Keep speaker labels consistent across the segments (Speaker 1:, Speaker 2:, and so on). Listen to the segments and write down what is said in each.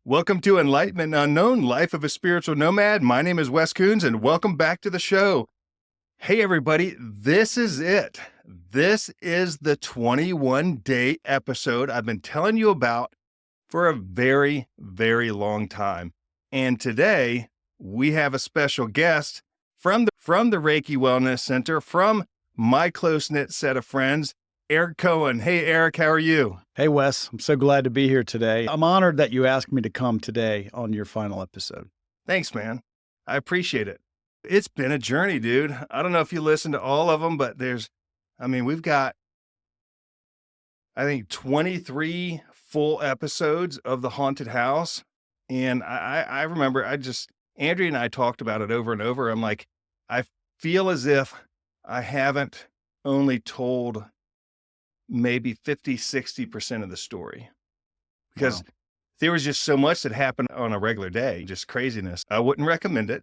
Speaker 1: Welcome to Enlightenment Unknown, Life of a Spiritual Nomad. My name is Wes Coons, and welcome back to the show. Hey, everybody, this is it. This is the 21-day episode I've been telling you about for a very, very long time. And today, we have a special guest from the Reiki Welness Center, from my close-knit set of friends, Eric Cohen. Hey, Eric, how are you?
Speaker 2: Hey, Wes. I'm so glad to be here today. I'm honored that you asked me to come today on your final episode.
Speaker 1: Thanks, man. I appreciate it. It's been a journey, dude. I don't know if you listen to all of them, but we've got, I think, 23 full episodes of The Haunted House. And I remember Andrea and I talked about it over and over. I'm like, I feel as if I haven't only told maybe 50, 60% of the story, because there was just so much that happened on a regular day, just craziness. I wouldn't recommend it.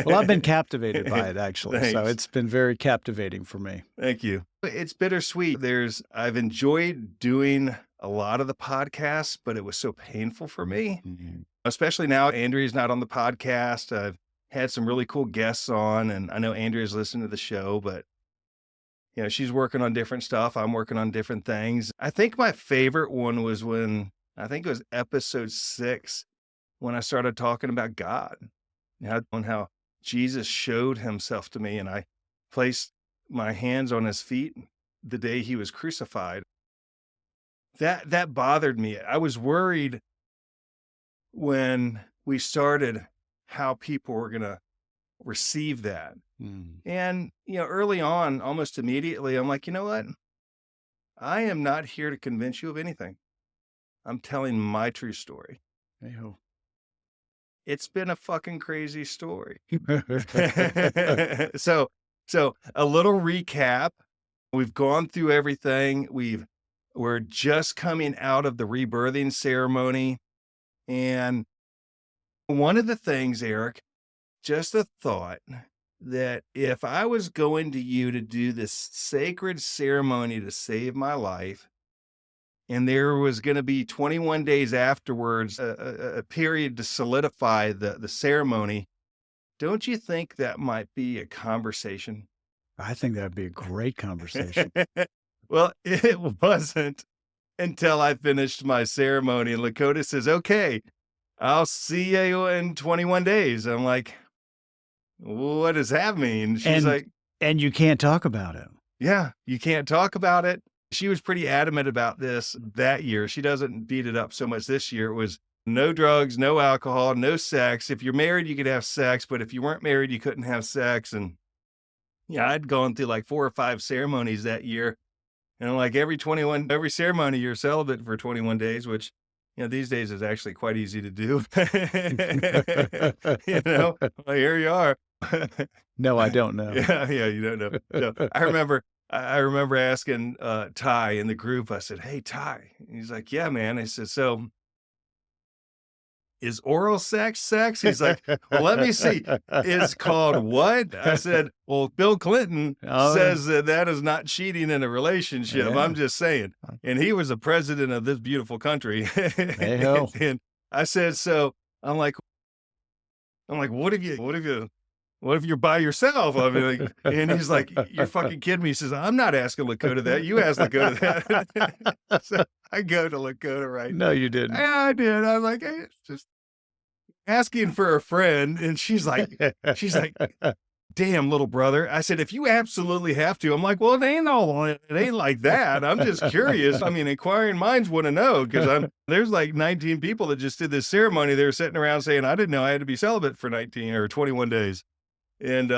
Speaker 2: Well, I've been captivated by it, actually.
Speaker 1: Thanks.
Speaker 2: So it's been very captivating for me.
Speaker 1: Thank you. It's bittersweet. I've enjoyed doing a lot of the podcasts, but it was so painful for me, especially now Andrea's not on the podcast. I've had some really cool guests on, and I know Andrea's listened to the show, but you know, she's working on different stuff. I'm working on different things. I think my favorite one was I think it was episode 6, when I started talking about God, on how Jesus showed himself to me, and I placed my hands on his feet the day he was crucified. That bothered me. I was worried when we started how people were going to receive that. And, early on, almost immediately, I'm like, you know what? I am not here to convince you of anything. I'm telling my true story.
Speaker 2: Hey-ho.
Speaker 1: It's been a fucking crazy story. So a little recap. We've gone through everything. We're just coming out of the rebirthing ceremony. And one of the things, Eric, just a thought, that if I was going to you to do this sacred ceremony to save my life, and there was going to be 21 days afterwards, a period to solidify the ceremony, don't you think that might be a conversation?
Speaker 2: I think that'd be a great conversation.
Speaker 1: Well, it wasn't until I finished my ceremony, and Lakota says, okay, I'll see you in 21 days. I'm like, what does that mean? She's like,
Speaker 2: and you can't talk about it.
Speaker 1: Yeah, you can't talk about it. She was pretty adamant about this that year. She doesn't beat it up so much this year. It was no drugs, no alcohol, no sex. If you're married, you could have sex, but if you weren't married, you couldn't have sex. And yeah, I'd gone through like 4 or 5 ceremonies that year. And like every ceremony, you're celibate for 21 days, which, these days is actually quite easy to do. Well, here you are.
Speaker 2: No, I don't know.
Speaker 1: Yeah, you don't know. So I remember asking Ty in the group. I said, "Hey, Ty." And he's like, "Yeah, man." I said, "So, is oral sex? He's like, "Well, let me see. It's called what?" I said, "Well, Bill Clinton says that is not cheating in a relationship.
Speaker 2: Yeah.
Speaker 1: I'm just saying." And he was the president of this beautiful country.
Speaker 2: Hey-ho.
Speaker 1: And I said, "So," I'm like, what if you're by yourself? I mean, like, and he's like, "You're fucking kidding me." He says, "I'm not asking Lakota that. You ask Lakota that." So I go to Lakota right now.
Speaker 2: No, you didn't.
Speaker 1: Yeah, I did. I'm like, hey, it's just asking for a friend. And she's like, "Damn, little brother." I said, "If you absolutely have to." I'm like, "Well, it ain't like that. I'm just curious." I mean, inquiring minds want to know, because there's like 19 people that just did this ceremony. They were sitting around saying, "I didn't know I had to be celibate for 19 or 21 days. And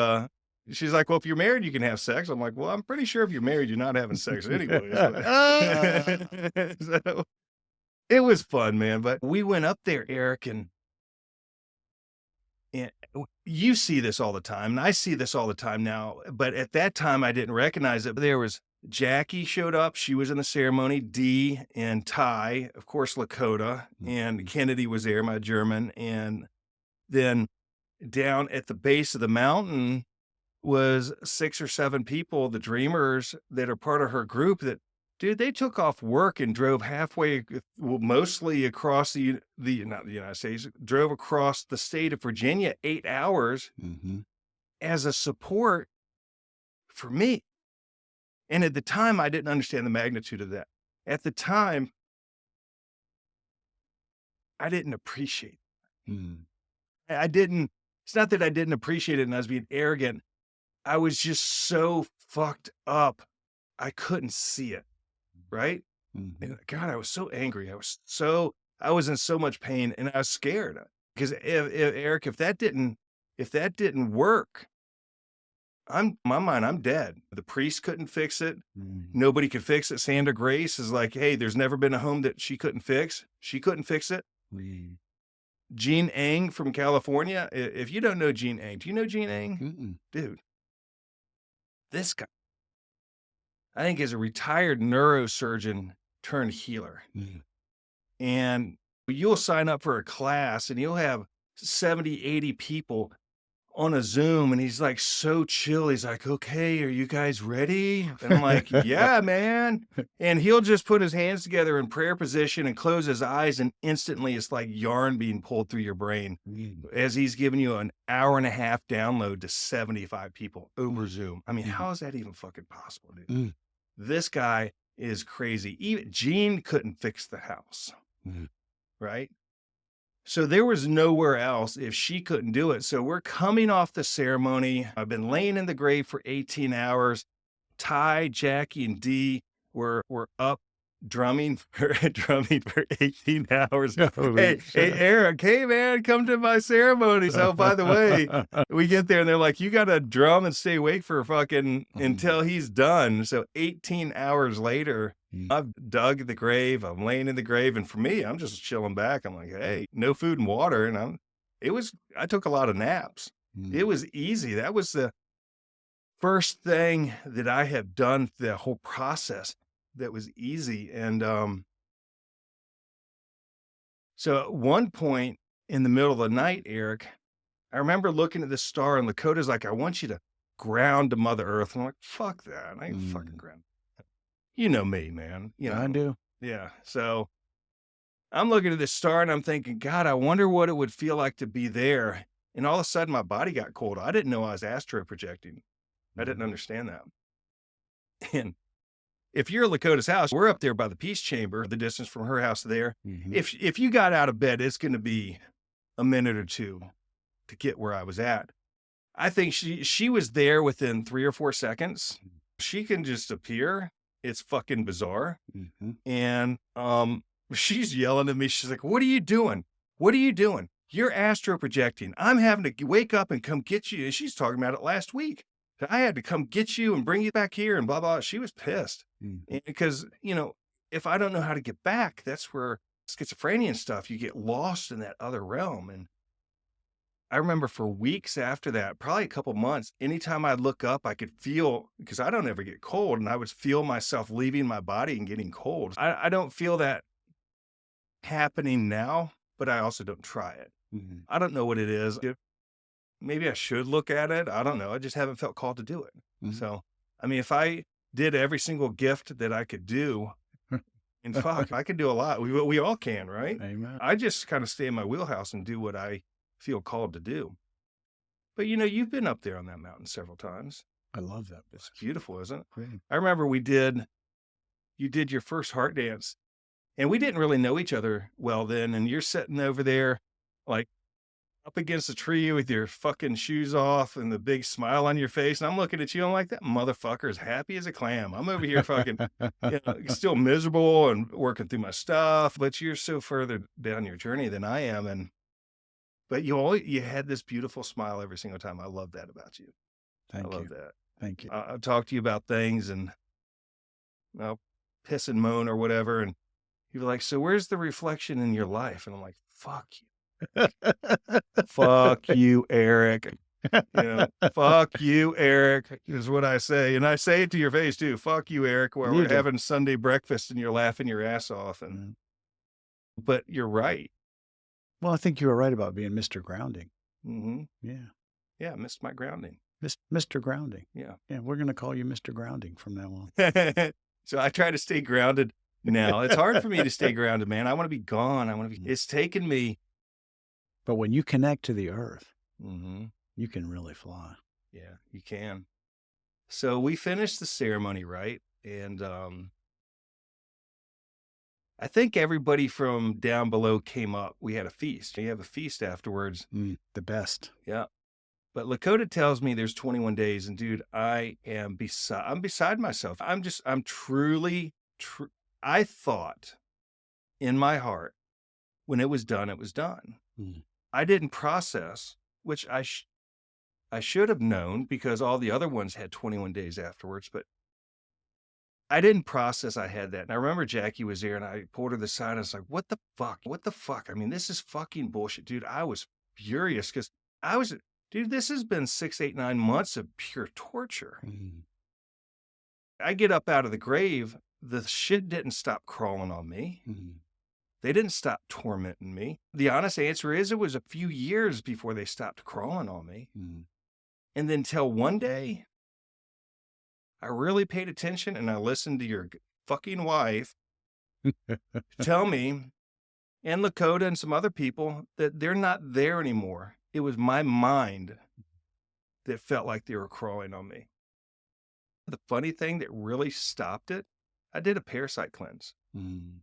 Speaker 1: she's like, "Well, if you're married, you can have sex." I'm like, "Well, I'm pretty sure if you're married, you're not having sex anyways." So it was fun, man. But we went up there, Eric, and you see this all the time, and I see this all the time now. But at that time, I didn't recognize it. There was Jackie showed up. She was in the ceremony. Dee and Ty, of course, Lakota, and Kennedy was there, my German. And then down at the base of the mountain was 6 or 7 people, the dreamers that are part of her group, that Dude, they took off work and drove halfway, well, mostly across not the United States, drove across the state of Virginia 8 hours
Speaker 2: Mhm.
Speaker 1: as a support for me. And at the time, I didn't understand the magnitude of that. At the time, I didn't appreciate
Speaker 2: Mm.
Speaker 1: I didn't it's not that I didn't appreciate it and I was being arrogant. I was just so fucked up. I couldn't see it, right?
Speaker 2: Mhm.
Speaker 1: And God, I was so angry. I was in so much pain and I was scared because if Eric, if that didn't work, my mind, I'm dead. The priest couldn't fix it.
Speaker 2: Mm.
Speaker 1: Nobody could fix it. Sandra Grace is like, hey, there's never been a home that she couldn't fix. She couldn't fix it.
Speaker 2: Mm.
Speaker 1: Gene Eng from California. If you don't know Gene Eng, do you know Gene Eng?
Speaker 2: Mm-mm.
Speaker 1: Dude, this guy, I think, is a retired neurosurgeon turned healer.
Speaker 2: Mm.
Speaker 1: And you'll sign up for a class and you'll have 70, 80 people on a Zoom. And he's like, so chill. He's like, okay, are you guys ready? And I'm like, yeah, man. And he'll just put his hands together in prayer position and close his eyes. And instantly it's like yarn being pulled through your brain
Speaker 2: Mm.
Speaker 1: as he's giving you an hour and a half download to 75 people over Zoom. I mean,
Speaker 2: Mhm.
Speaker 1: how is that even fucking possible, dude?
Speaker 2: Mm.
Speaker 1: This guy is crazy. Even Gene couldn't fix the house,
Speaker 2: Mm.
Speaker 1: right? So there was nowhere else if she couldn't do it. So we're coming off the ceremony. I've been laying in the grave for 18 hours. Ty, Jackie, and Dee were up drumming for 18 hours.
Speaker 2: Holy
Speaker 1: Hey,
Speaker 2: shit.
Speaker 1: Eric, hey man, come to my ceremony. So by the way, we get there and they're like, you gotta drum and stay awake for fucking until he's done. So 18 hours later,
Speaker 2: Mm.
Speaker 1: I've dug the grave, I'm laying in the grave, and for me, I'm just chilling back. I'm like, hey, no food and water. And I took a lot of naps. It
Speaker 2: Mm.
Speaker 1: was easy. That was the first thing that I have done the whole process that was easy. And so at one point in the middle of the night, Eric, I remember looking at the star and Lakota's like, I want you to ground to Mother Earth. And I'm like, fuck that. I ain't fucking
Speaker 2: Mm.
Speaker 1: ground. You know me, man. You
Speaker 2: I
Speaker 1: know.
Speaker 2: do.
Speaker 1: Yeah. So I'm looking at this star and I'm thinking, God, I wonder what it would feel like to be there. And all of a sudden my body got cold. I didn't know I was astro projecting. I didn't understand that. And if you're at Lakota's house, we're up there by the peace chamber, the distance from her house there.
Speaker 2: Mhm.
Speaker 1: If you got out of bed, it's going to be a minute or two to get where I was at. I think she was there within 3 or 4 seconds. She can just appear. It's fucking bizarre.
Speaker 2: Mhm.
Speaker 1: And she's yelling at me. She's like, "What are you doing? What are you doing? You're astro projecting. I'm having to wake up and come get you." And she's talking about it last week. I had to come get you and bring you back here and blah, blah. She was pissed.
Speaker 2: Mhm.
Speaker 1: Because, if I don't know how to get back, that's where schizophrenia and stuff, you get lost in that other realm. And I remember for weeks after that, probably a couple months, anytime I'd look up, I could feel, because I don't ever get cold, and I would feel myself leaving my body and getting cold. I don't feel that happening now, but I also don't try it.
Speaker 2: Mhm.
Speaker 1: I don't know what it is. Maybe I should look at it. I don't know. I just haven't felt called to do it.
Speaker 2: Mhm.
Speaker 1: So, I mean, if I did every single gift that I could do, and fuck, I could do a lot. We all can, right?
Speaker 2: Amen.
Speaker 1: I just kind of stay in my wheelhouse and do what I feel called to do. But you've been up there on that mountain several times.
Speaker 2: I love that
Speaker 1: It's
Speaker 2: place.
Speaker 1: beautiful, isn't it?
Speaker 2: Great.
Speaker 1: I remember you did your first heart dance and we didn't really know each other well then. And you're sitting over there like up against a tree with your fucking shoes off and the big smile on your face. And I'm looking at you. I'm like, that motherfucker is happy as a clam. I'm over here fucking, still miserable and working through my stuff, but you're so further down your journey than I am. But you had this beautiful smile every single time. I love that about you. I
Speaker 2: Thank
Speaker 1: love
Speaker 2: you.
Speaker 1: that.
Speaker 2: Thank you.
Speaker 1: I'll talk to you about things and I'll piss and moan or whatever. And you're like, so where's the reflection in your life? And I'm like, fuck you. Fuck you, Eric. Fuck you, Eric, is what I say. And I say it to your face too. Fuck you, Eric, while
Speaker 2: You
Speaker 1: we're
Speaker 2: do.
Speaker 1: having Sunday breakfast and you're laughing your ass off.
Speaker 2: Mhm.
Speaker 1: But you're right.
Speaker 2: Well, I think you were right about being Mr. Grounding.
Speaker 1: Mm-hmm.
Speaker 2: Yeah.
Speaker 1: Yeah, I missed my grounding.
Speaker 2: Mr. Grounding.
Speaker 1: Yeah.
Speaker 2: Yeah, we're gonna call you Mr. Grounding from now on.
Speaker 1: So I try to stay grounded now. It's hard for me to stay grounded, man. I want to be gone. It's taken me.
Speaker 2: But when you connect to the earth,
Speaker 1: Mhm.
Speaker 2: you can really fly.
Speaker 1: Yeah, you can. So we finished the ceremony, right? And I think everybody from down below came up. We had a feast. We have a feast afterwards.
Speaker 2: The best.
Speaker 1: Yeah. But Lakota tells me there's 21 days, and dude, I'm beside myself. I'm truly, I thought in my heart when it was done, it was done.
Speaker 2: Mm.
Speaker 1: I didn't process, which I should have known because all the other ones had 21 days afterwards, but I didn't process I had that. And I remember Jackie was there and I pulled her aside and I was like, what the fuck? What the fuck? I mean, this is fucking bullshit, dude. I was furious because dude, this has been 6, 8, 9 months of pure torture.
Speaker 2: Mm.
Speaker 1: I get up out of the grave. The shit didn't stop crawling on me.
Speaker 2: Mm.
Speaker 1: They didn't stop tormenting me. The honest answer is it was a few years before they stopped crawling on me.
Speaker 2: Mm.
Speaker 1: And then till one day, I really paid attention and I listened to your fucking wife tell me and Lakota and some other people that they're not there anymore. It was my mind that felt like they were crawling on me. The funny thing that really stopped it, I did a parasite cleanse.
Speaker 2: Mm.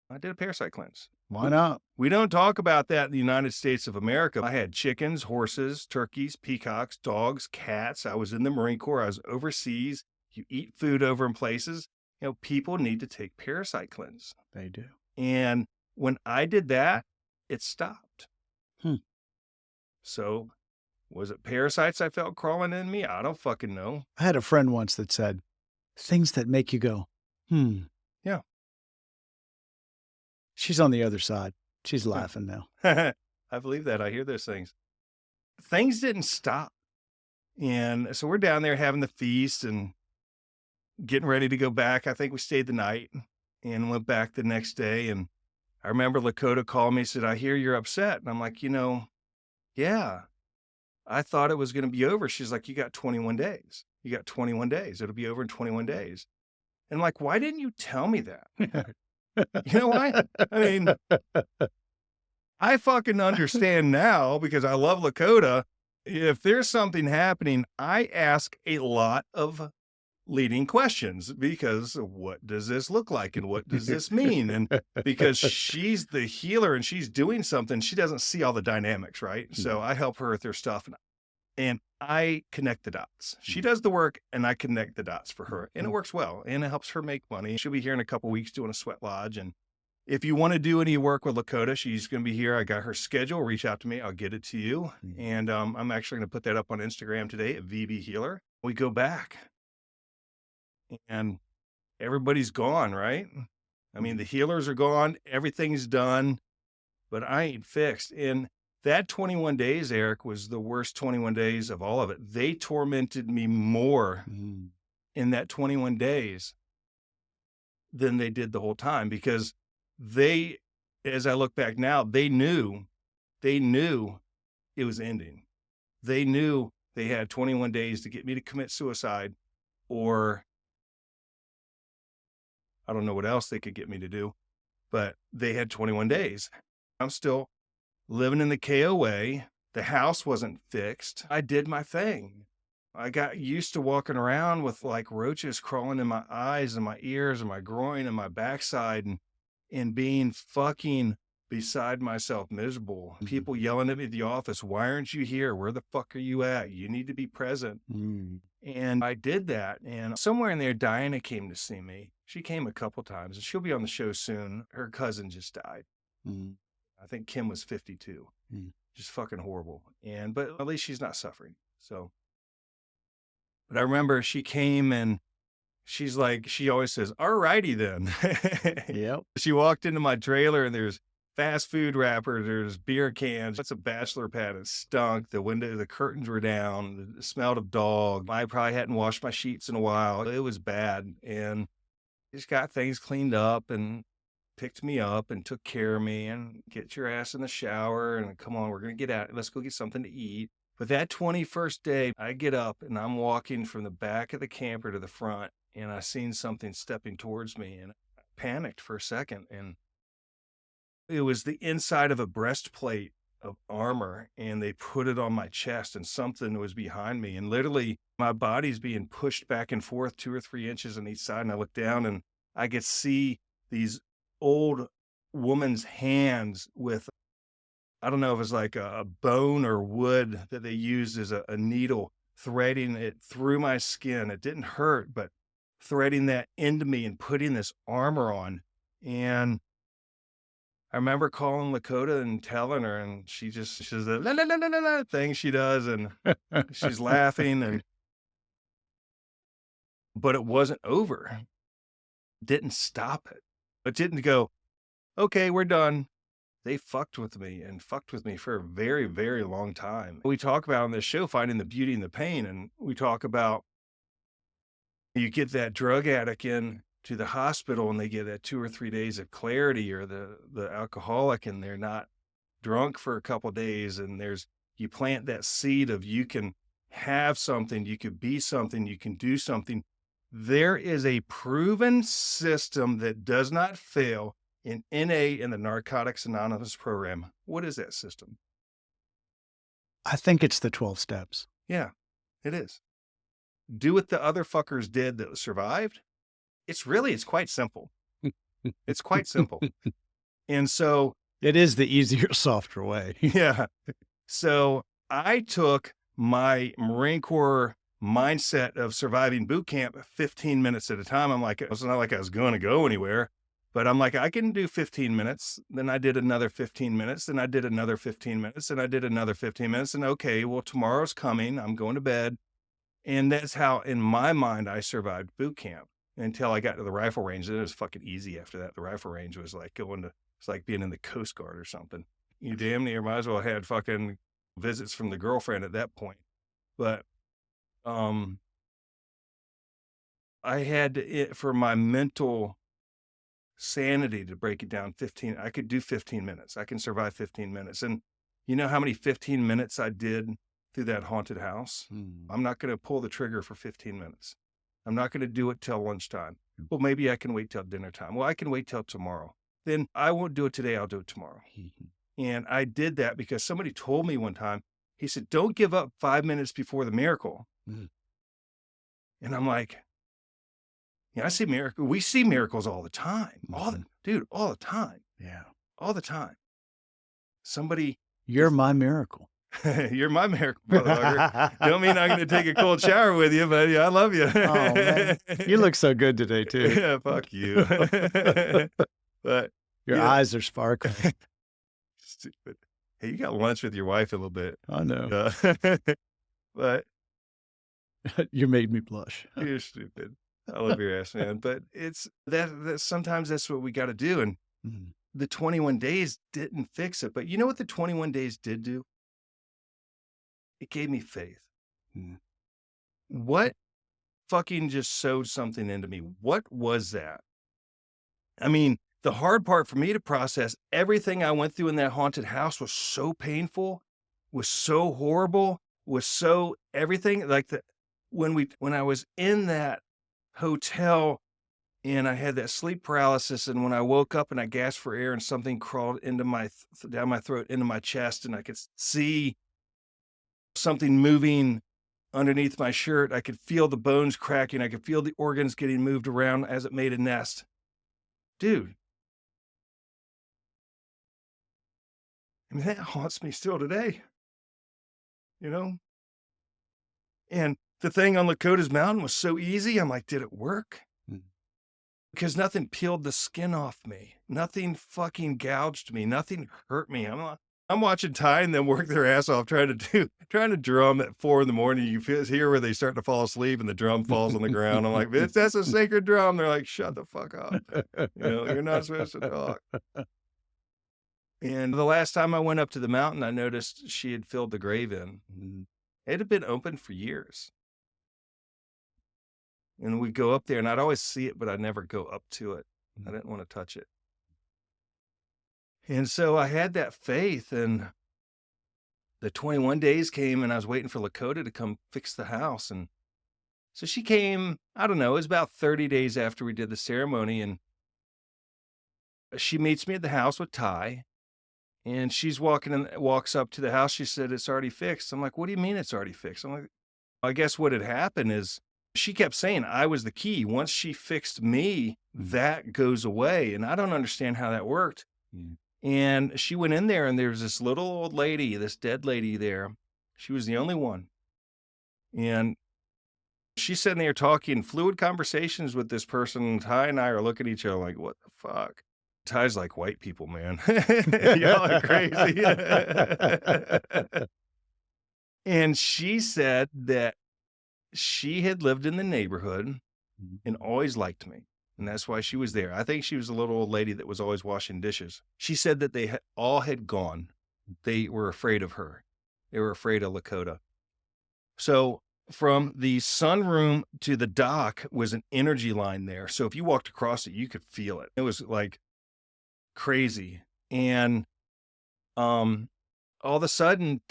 Speaker 1: I did a parasite cleanse.
Speaker 2: Why not?
Speaker 1: We don't talk about that in the United States of America. I had chickens, horses, turkeys, peacocks, dogs, cats. I was in the Marine Corps. I was overseas. You eat food over in places. You know, people need to take parasite cleanse.
Speaker 2: They do.
Speaker 1: And when I did that, it stopped.
Speaker 2: Hmm.
Speaker 1: So was it parasites I felt crawling in me? I don't fucking know.
Speaker 2: I had a friend once that said, things that make you go,
Speaker 1: Yeah.
Speaker 2: She's on the other side. She's laughing now.
Speaker 1: I believe that. I hear those things. Things didn't stop. And so we're down there having the feast and getting ready to go back. I think we stayed the night and went back the next day. And I remember Lakota called me and said, I hear you're upset. And I'm like, yeah, I thought it was going to be over. She's like, you got 21 days. You got 21 days. It'll be over in 21 days. And I'm like, why didn't you tell me that? You know why? I mean, I fucking understand now because I love Lakota. If there's something happening, I ask a lot of leading questions because what does this look like and what does this mean? And because she's the healer and she's doing something, she doesn't see all the dynamics, right? So I help her with her stuff and I connect the dots. She does the work and I connect the dots for her and it works well and it helps her make money. She'll be here in a couple of weeks doing a sweat lodge. And if you want to do any work with Lakota, she's going to be here. I got her schedule. Reach out to me. I'll get it to you. And I'm actually going to put that up on Instagram today at VB Healer. We go back and everybody's gone, right? I mean, the healers are gone. Everything's done, but I ain't fixed. And that 21 days, Eric, was the worst 21 days of all of it. They tormented me more in that 21 days than they did the whole time because they, as I look back now, they knew it was ending. They knew they had 21 days to get me to commit suicide or I don't know what else they could get me to do, but they had 21 days. I'm still living in the KOA. The house wasn't fixed. I did my thing. I got used to walking around with like roaches crawling in my eyes and my ears and my groin and my backside and being fucking beside myself, miserable. People yelling at me at the office, why aren't you here? Where the fuck are you at? You need to be present. And I did that. And somewhere in there, Diana came to see me. She came a couple times and she'll be on the show soon. Her cousin just died. I think Kim was 52. Just fucking horrible. But at least she's not suffering. So, but I remember she came and she's like, she always says, all righty then.
Speaker 2: Yep.
Speaker 1: She walked into my trailer and there's fast food wrappers, there's beer cans. It's a bachelor pad. It stunk. The curtains were down. It smelled of dog. I probably hadn't washed my sheets in a while. It was bad. And just got things cleaned up and picked me up and took care of me and get your ass in the shower and come on, we're going to get out. Let's go get something to eat. But that 21st day, I get up and I'm walking from the back of the camper to the front and I seen something stepping towards me, and I panicked for a second, and it was the inside of a breastplate of armor, and they put it on my chest, and something was behind me, and literally my body's being pushed back and forth 2 or 3 inches on each side, and I look down, and I could see these old woman's hands with, I don't know if it's like a bone or wood that they used as a needle, threading it through my skin. It didn't hurt, but threading that into me and putting this armor on. And I remember calling Lakota and telling her, and she's a la la la la la la thing she does, and she's laughing, and but it wasn't over. Didn't stop it. It didn't go, okay, we're done. They fucked with me and fucked with me for a very, very long time. We talk about on this show finding the beauty in the pain, and we talk about you get that drug addict in to the hospital and they get that 2 or 3 days of clarity, or the alcoholic, and they're not drunk for a couple of days, and you plant that seed of you can have something, you could be something, you can do something. There is a proven system that does not fail in NA, in the Narcotics Anonymous program. What is that system?
Speaker 2: I think it's the 12 steps.
Speaker 1: Yeah, it is. Do what the other fuckers did that survived. It's quite simple. It's quite simple. And so
Speaker 2: It is the easier, softer way.
Speaker 1: yeah. So I took my Marine Corps mindset of surviving boot camp 15 minutes at a time. I'm like, it's not like I was going to go anywhere, but I'm like, I can do 15 minutes. Then I did another 15 minutes. Then I did another 15 minutes. And I did another 15 minutes. And okay, well, tomorrow's coming. I'm going to bed. And that's how, in my mind, I survived boot camp until I got to the rifle range. Then it was fucking easy after that. The rifle range was like it's like being in the Coast Guard or something. You damn near might as well have had fucking visits from the girlfriend at that point. But I had for my mental sanity to break it down 15. I could do 15 minutes. I can survive 15 minutes. And you know how many 15 minutes I did through that haunted house? I'm not going to pull the trigger for 15 minutes. I'm not going to do it till lunchtime. Well, maybe I can wait till dinner time. Well, I can wait till tomorrow. Then I won't do it today. I'll do it tomorrow. And I did that because somebody told me one time, he said, don't give up 5 minutes before the miracle. And I'm like, yeah, I see miracles. We see miracles all the time. All the time.
Speaker 2: Yeah.
Speaker 1: All the time. Somebody.
Speaker 2: You're my miracle.
Speaker 1: You're my miracle, motherfucker. Don't mean I'm going to take a cold shower with you, but yeah, I love you.
Speaker 2: Oh, man. You look so good today, too.
Speaker 1: Yeah, fuck you. But
Speaker 2: your eyes are sparkling.
Speaker 1: Stupid. Hey, you got lunch with your wife a little bit.
Speaker 2: I know.
Speaker 1: But
Speaker 2: you made me blush.
Speaker 1: You're stupid. I love your ass, man. But it's that sometimes that's what we got to do. And the 21 days didn't fix it. But you know what the 21 days did do? It gave me faith. What fucking just sewed something into me? What was that? I mean, the hard part for me to process, everything I went through in that haunted house was so painful, was so horrible, was so everything. Like when I was in that hotel and I had that sleep paralysis, and when I woke up and I gasped for air and something crawled into down my throat, into my chest, and I could see something moving underneath my shirt. I could feel the bones cracking. I could feel the organs getting moved around as it made a nest. Dude. I mean, that haunts me still today. You know? And the thing on Lakota's Mountain was so easy. I'm like, did it work? Because nothing peeled the skin off me. Nothing fucking gouged me. Nothing hurt me. I'm watching Ty and them work their ass off trying to drum at 4 a.m. You hear where they start to fall asleep and the drum falls on the ground. I'm like, that's a sacred drum. They're like, shut the fuck up. You know, you're not supposed to talk. And the last time I went up to the mountain, I noticed she had filled the grave in. It had been open for years. And we'd go up there, and I'd always see it, but I'd never go up to it. I didn't want to touch it. And so I had that faith, and the 21 days came, and I was waiting for Lakota to come fix the house. And So she came, I don't know, it was about 30 days after we did the ceremony, and she meets me at the house with Ty, and she's walks up to the house. She said, "It's already fixed." I'm like, "What do you mean it's already fixed?" I'm like, I guess what had happened is she kept saying I was the key. Once she fixed me, that goes away. And I don't understand how that worked.
Speaker 2: Mm.
Speaker 1: And she went in there and there was this little old lady, this dead lady there. She was the only one. And she's sitting there talking fluid conversations with this person. Ty and I are looking at each other like, what the fuck? Ty's like, white people, man. Y'all are crazy. And she said that she had lived in the neighborhood and always liked me. And that's why she was there. I think she was a little old lady that was always washing dishes. She said that they all had gone. They were afraid of her. They were afraid of Lakota. So from the sunroom to the dock was an energy line there. So if you walked across it, you could feel it. It was like crazy. And all of a sudden,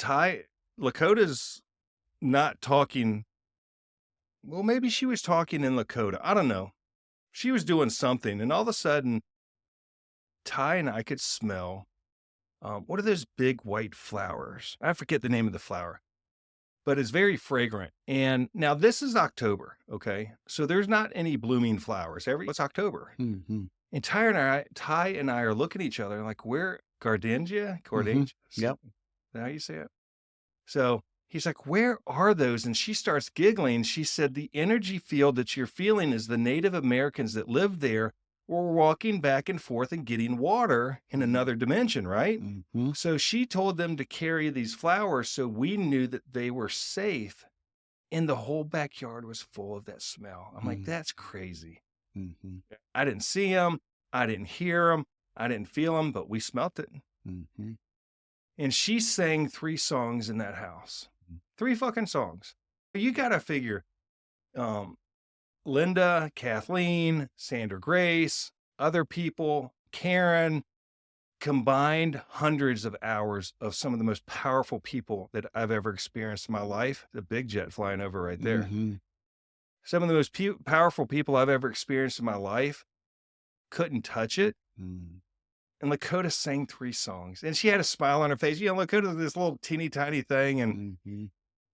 Speaker 1: Lakota's not talking. Well, maybe she was talking in Lakota. I don't know. She was doing something. And all of a sudden, Ty and I could smell, what are those big white flowers? I forget the name of the flower, but it's very fragrant. And now this is October, okay? So there's not any blooming flowers. It's October.
Speaker 2: Mhm.
Speaker 1: And Ty and I are looking at each other like, where, Gardenia? Gardenia?
Speaker 2: Yep.
Speaker 1: Is that how you say it? So he's like, where are those? And she starts giggling. She said, the energy field that you're feeling is the Native Americans that live there were walking back and forth and getting water in another dimension, right?
Speaker 2: Mm-hmm.
Speaker 1: So she told them to carry these flowers so we knew that they were safe. And the whole backyard was full of that smell. I'm like, that's crazy.
Speaker 2: Mm-hmm.
Speaker 1: I didn't see them. I didn't hear them. I didn't feel them, but we smelt it.
Speaker 2: Mm-hmm.
Speaker 1: And she sang 3 songs in that house. 3 fucking songs. You got to figure, Linda, Kathleen, Sandra Grace, other people, Karen, combined hundreds of hours of some of the most powerful people that I've ever experienced in my life. The big jet flying over right there.
Speaker 2: Mm-hmm.
Speaker 1: Some of the most powerful people I've ever experienced in my life couldn't touch it.
Speaker 2: Mm-hmm.
Speaker 1: And Lakota sang 3 songs. And she had a smile on her face. You know, Lakota's this little teeny tiny thing. And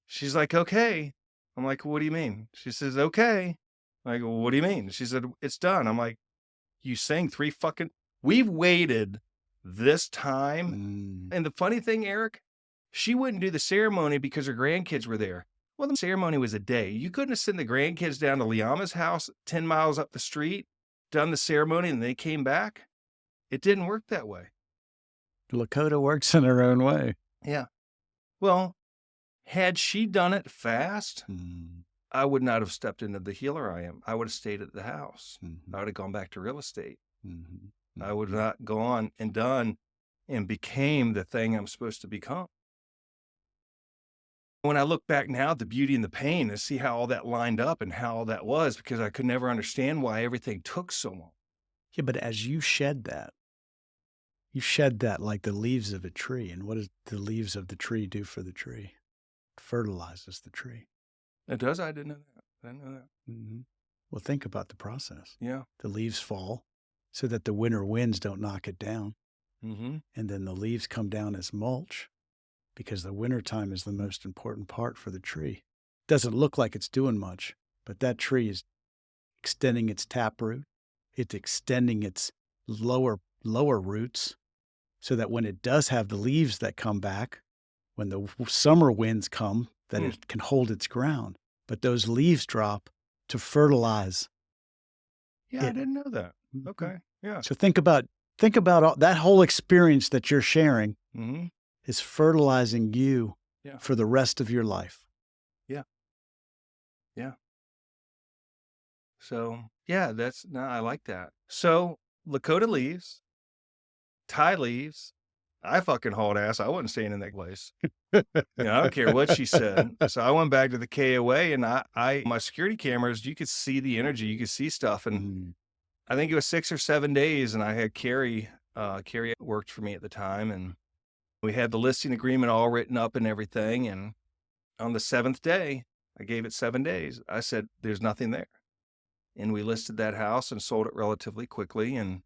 Speaker 1: she's like, okay. I'm like, what do you mean? She says, okay. I'm like, well, what do you mean? She said, it's done. I'm like, you sang 3 fucking, we've waited this time. And the funny thing, Eric, she wouldn't do the ceremony because her grandkids were there. Well, the ceremony was a day. You couldn't have sent the grandkids down to Liama's house 10 miles up the street, done the ceremony, and they came back. It didn't work that way.
Speaker 2: Lakota works in her own way.
Speaker 1: Yeah. Well, had she done it fast, I would not have stepped into the healer I am. I would have stayed at the house. I would have gone back to real estate. I would have not gone and done and became the thing I'm supposed to become. When I look back now at the beauty and the pain and see how all that lined up and how all that was, because I could never understand why everything took so long.
Speaker 2: Yeah, but as you shed that like the leaves of a tree. And what does the leaves of the tree do for the tree? It fertilizes the tree.
Speaker 1: It does? I didn't know that. I didn't know that.
Speaker 2: Mm-hmm. Well, think about the process.
Speaker 1: Yeah.
Speaker 2: The leaves fall so that the winter winds don't knock it down.
Speaker 1: Mm-hmm.
Speaker 2: And then the leaves come down as mulch because the wintertime is the most important part for the tree. Doesn't look like it's doing much, but that tree is extending its taproot. It's extending its lower roots so that when it does have the leaves that come back, when the summer winds come, that it can hold its ground. But those leaves drop to fertilize.
Speaker 1: Yeah, I didn't know that. Okay. Yeah.
Speaker 2: So think about that whole experience that you're sharing is fertilizing you for the rest of your life.
Speaker 1: Yeah. Yeah. So, yeah, I like that. So, Lakota leaves, Ty leaves. I fucking hauled ass. I wasn't staying in that place. I don't care what she said. So I went back to the KOA and my security cameras, you could see the energy, you could see stuff. And I think it was 6 or 7 days. And I had Carrie worked for me at the time. And we had the listing agreement all written up and everything. And on the 7th day, I gave it 7 days. I said, "There's nothing there." And we listed that house and sold it relatively quickly, and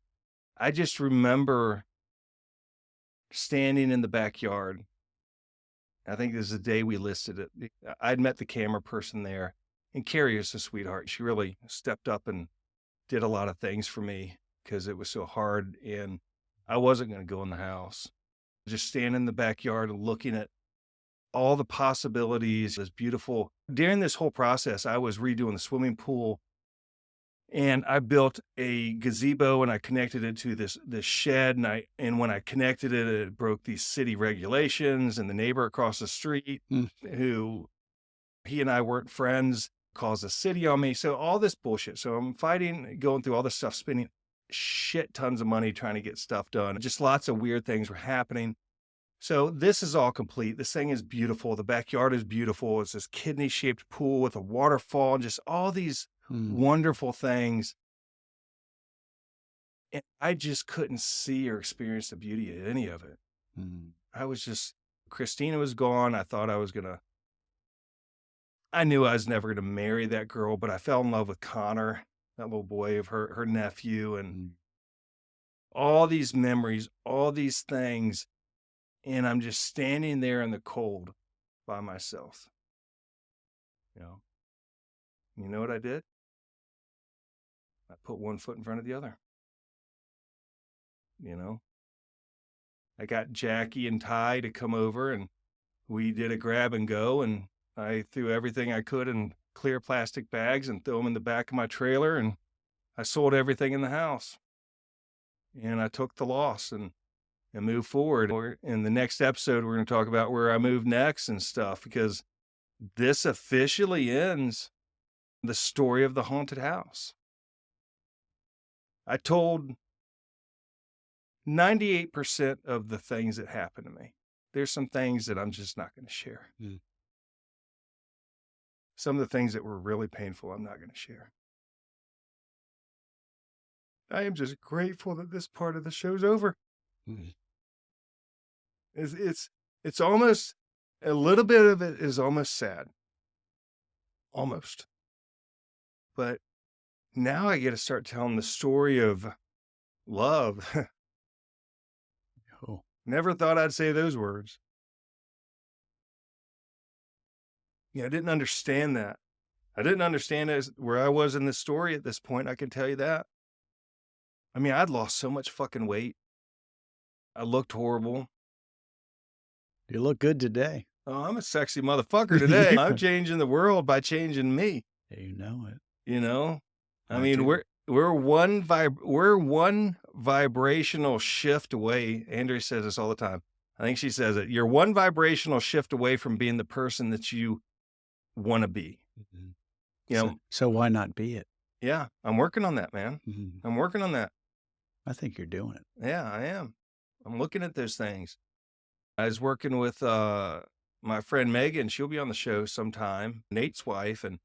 Speaker 1: I just remember standing in the backyard. I think this is the day we listed it. I'd met the camera person there, and Carrie is a sweetheart. She really stepped up and did a lot of things for me because it was so hard, and I wasn't gonna go in the house. Just standing in the backyard and looking at all the possibilities, this beautiful during this whole process, I was redoing the swimming pool, and I built a gazebo and I connected it to this shed, and when I connected it, it broke these city regulations, and the neighbor across the street,
Speaker 2: Mm.
Speaker 1: who he and I weren't friends, calls the city on me. So all this bullshit. So I'm fighting, going through all this stuff, spending shit tons of money trying to get stuff done. Just lots of weird things were happening. So this is all complete. This thing is beautiful. The backyard is beautiful. It's this kidney-shaped pool with a waterfall and just all these
Speaker 2: Mm.
Speaker 1: wonderful things. And I just couldn't see or experience the beauty of any of it.
Speaker 2: Mm.
Speaker 1: I was just, Christina was gone. I knew I was never going to marry that girl, but I fell in love with Connor, that little boy of her nephew, and
Speaker 2: Mm.
Speaker 1: all these memories, all these things. And I'm just standing there in the cold by myself. You know, you know what I did? I put one foot in front of the other. You know, I got Jackie and Ty to come over, and we did a grab and go, and I threw everything I could in clear plastic bags and threw them in the back of my trailer, and I sold everything in the house, and I took the loss and moved forward. In the next episode, we're going to talk about where I move next and stuff, because this officially ends the story of the haunted house. I told 98% of the things that happened to me. There's some things that I'm just not going to share.
Speaker 2: Mm.
Speaker 1: Some of the things that were really painful, I'm not going to share. I am just grateful that this part of the show's over.
Speaker 2: Mm.
Speaker 1: It's almost, a little bit of it is almost sad. Almost. But now I get to start telling the story of love.
Speaker 2: Oh.
Speaker 1: Never thought I'd say those words. Yeah, I didn't understand that. I didn't understand where I was in this story at this point. I can tell you that. I mean, I'd lost so much fucking weight. I looked horrible.
Speaker 2: You look good today.
Speaker 1: Oh, I'm a sexy motherfucker today. I'm changing the world by changing me.
Speaker 2: Yeah, you know it.
Speaker 1: You know, I
Speaker 2: I
Speaker 1: mean,
Speaker 2: do.
Speaker 1: we're one vibrational shift away. Andrea says this all the time. I think she says it. You're one vibrational shift away from being the person that you want to be.
Speaker 2: Mhm.
Speaker 1: You know,
Speaker 2: So why not be it?
Speaker 1: yeah, I'm working on that, man.
Speaker 2: Mhm.
Speaker 1: I'm working on that.
Speaker 2: I think you're doing it.
Speaker 1: Yeah, I am. I'm looking at those things. I was working with my friend Megan. She'll be on the show sometime, Nate's wife, and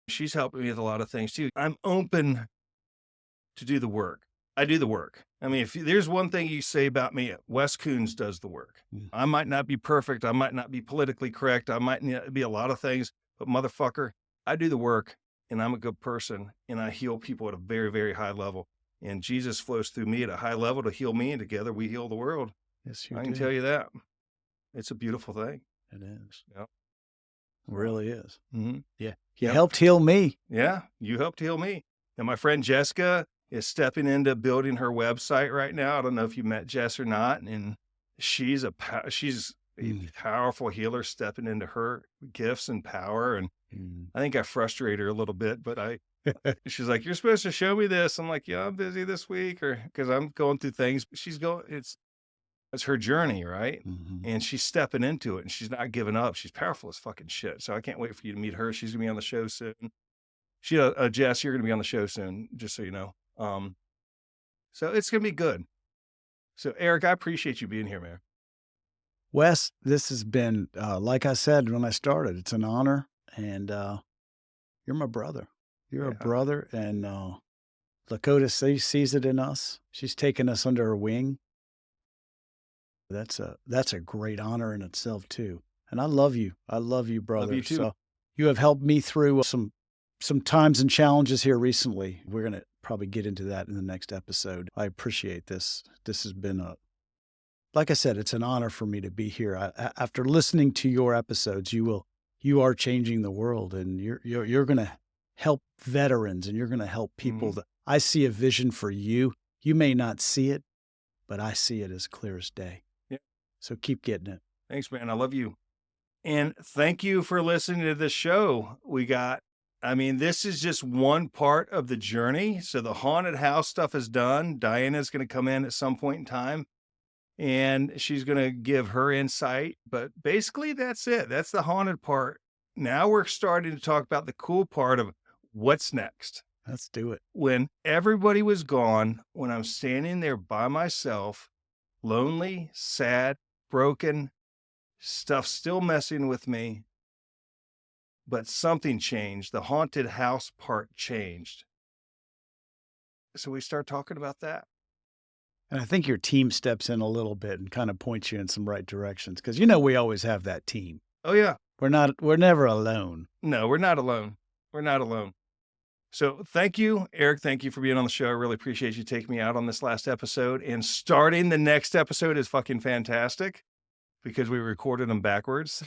Speaker 1: she's helping me with a lot of things too. I'm open to do the work. I do the work. I mean, if there's one thing you say about me, Wes Coons does the work.
Speaker 2: Mm.
Speaker 1: I might not be perfect. I might not be politically correct. I might not be a lot of things, but motherfucker, I do the work, and I'm a good person, and I heal people at a very, very high level. And Jesus flows through me at a high level to heal me, and together we heal the world.
Speaker 2: Yes, you
Speaker 1: I
Speaker 2: do.
Speaker 1: can tell you that. It's a beautiful thing.
Speaker 2: It is.
Speaker 1: Yep.
Speaker 2: It really is.
Speaker 1: Mm-hmm.
Speaker 2: Yeah. You
Speaker 1: Yep.
Speaker 2: helped heal me.
Speaker 1: Yeah, you helped heal me. And my friend Jessica is stepping into building her website right now. I don't know if you met Jess or not, and she's a powerful healer stepping into her gifts and power. And
Speaker 2: Mm.
Speaker 1: I think I frustrate her a little bit, but she's like, "You're supposed to show me this." I'm like, "Yeah, I'm busy this week," or because I'm going through things. It's her journey, right?
Speaker 2: Mhm.
Speaker 1: And she's stepping into it, and she's not giving up. She's powerful as fucking shit. So I can't wait for you to meet her. She's gonna be on the show soon. Jess, you're gonna be on the show soon, just so you know. So it's gonna be good. So Eric, I appreciate you being here, man.
Speaker 2: Wes, this has been, like I said when I started, it's an honor, and you're my brother. You're a
Speaker 1: Yeah.
Speaker 2: brother, and Lakota sees it in us. She's taken us under her wing. That's a great honor in itself too. And I love you. I love you,
Speaker 1: Love
Speaker 2: brother.
Speaker 1: you too.
Speaker 2: So you have helped me through some times and challenges here recently. We're going to probably get into that in the next episode. I appreciate this. This has been like I said, it's an honor for me to be here. After listening to your episodes, you are changing the world, and you're going to help veterans, and you're going to help people.
Speaker 1: Mhm.
Speaker 2: I see a vision for you. You may not see it, but I see it as clear as day.
Speaker 1: Yeah.
Speaker 2: So keep getting it.
Speaker 1: Thanks, man. I love you. And thank you for listening to this show. This is just one part of the journey. So the haunted house stuff is done. Diana's going to come in at some point in time and she's going to give her insight. But basically, that's it. That's the haunted part. Now we're starting to talk about the cool part of what's next.
Speaker 2: Let's do it.
Speaker 1: When everybody was gone, when I'm standing there by myself, lonely, sad, broken, stuff still messing with me, but something changed. The haunted house part changed. So we start talking about that.
Speaker 2: And I think your team steps in a little bit and kind of points you in some right directions because we always have that team.
Speaker 1: Oh, yeah.
Speaker 2: We're never alone.
Speaker 1: No, we're not alone. We're not alone. So thank you, Eric. Thank you for being on the show. I really appreciate you taking me out on this last episode. And starting the next episode is fucking fantastic because we recorded them backwards.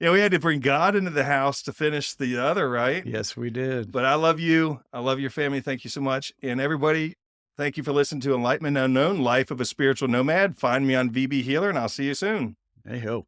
Speaker 1: Yeah, we had to bring God into the house to finish the other, right?
Speaker 2: Yes, we did.
Speaker 1: But I love you. I love your family. Thank you so much. And everybody, thank you for listening to Enlightenment Unknown, Life of a Spiritual Nomad. Find me on VB Healer, and I'll see you soon.
Speaker 2: Hey ho.